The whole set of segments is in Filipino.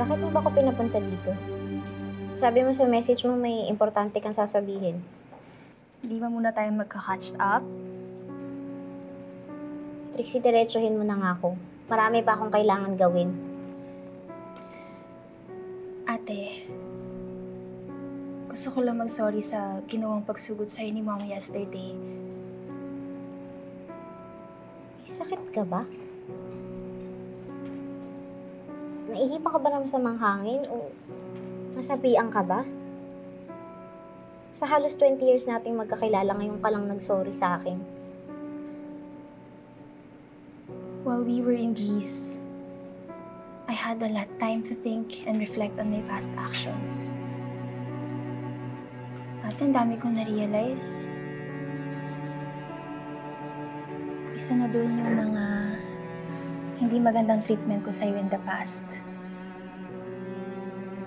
Bakit mo ba ako pinapunta dito? Sabi mo sa message mo may importante kang sasabihin. Di ba muna tayo magka-catch up? Trixie, diretsuhin mo na nga ako. Marami pa akong kailangan gawin. Ate, gusto ko lang mag-sorry sa ginawang pagsugod sa'yo ni Mama yesterday. May sakit ka ba? Naihipa ka ba ng masamang hangin o nasapian ka ba? Sa halos 20 years nating magkakilala, ngayon ka lang nag-sorry sa akin. While we were in Greece, I had a lot of time to think and reflect on my past actions. At ang dami kong na-realize. Isa na doon yung mga hindi magandang treatment ko sa'yo in the past.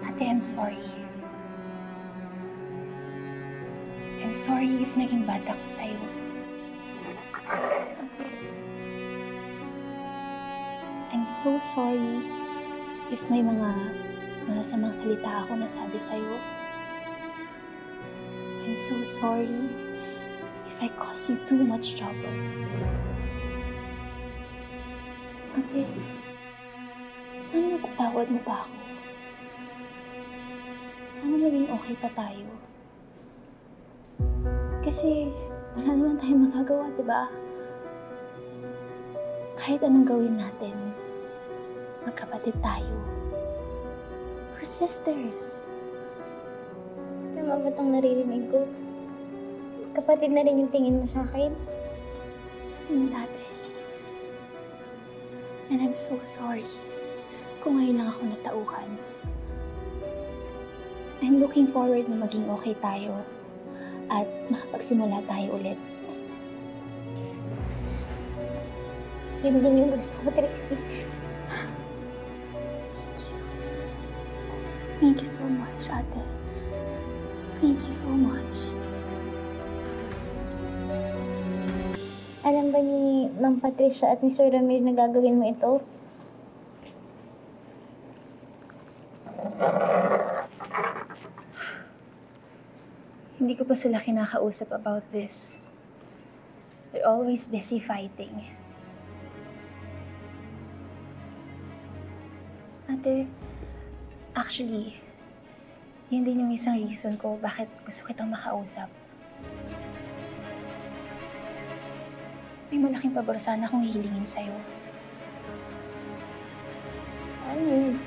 Ate, I'm sorry. I'm sorry if naging bad ako sa'yo. I'm so sorry if may mga masasamang salita ako nasabi sa'yo. I'm so sorry if I caused you too much trouble. Ate, sana napatawad mo pa ako. Sana maging okay pa tayo. Kasi wala naman tayong magagawa, diba? Kahit anong gawin natin, magkapatid tayo. We're sisters. Tama ba itong naririnig ko? Kapatid na rin yung tingin mo sa akin? Ate. And I'm so sorry kung ngayon lang ako natauhan. I'm looking forward na maging okay tayo at makapagsimula tayo ulit. Yun din yung gusto ko, Trixie. Thank you so much, ate. Thank you so much. Alam ba ni Ma'am Patricia at ni Sir Ramir na gagawin mo ito? Hindi ko pa sila kinakausap about this. They're always busy fighting. Ate, actually, yun din yung isang reason ko bakit gusto kitang makausap. May malaking pabor sana akong hihilingin sa'yo. Ano?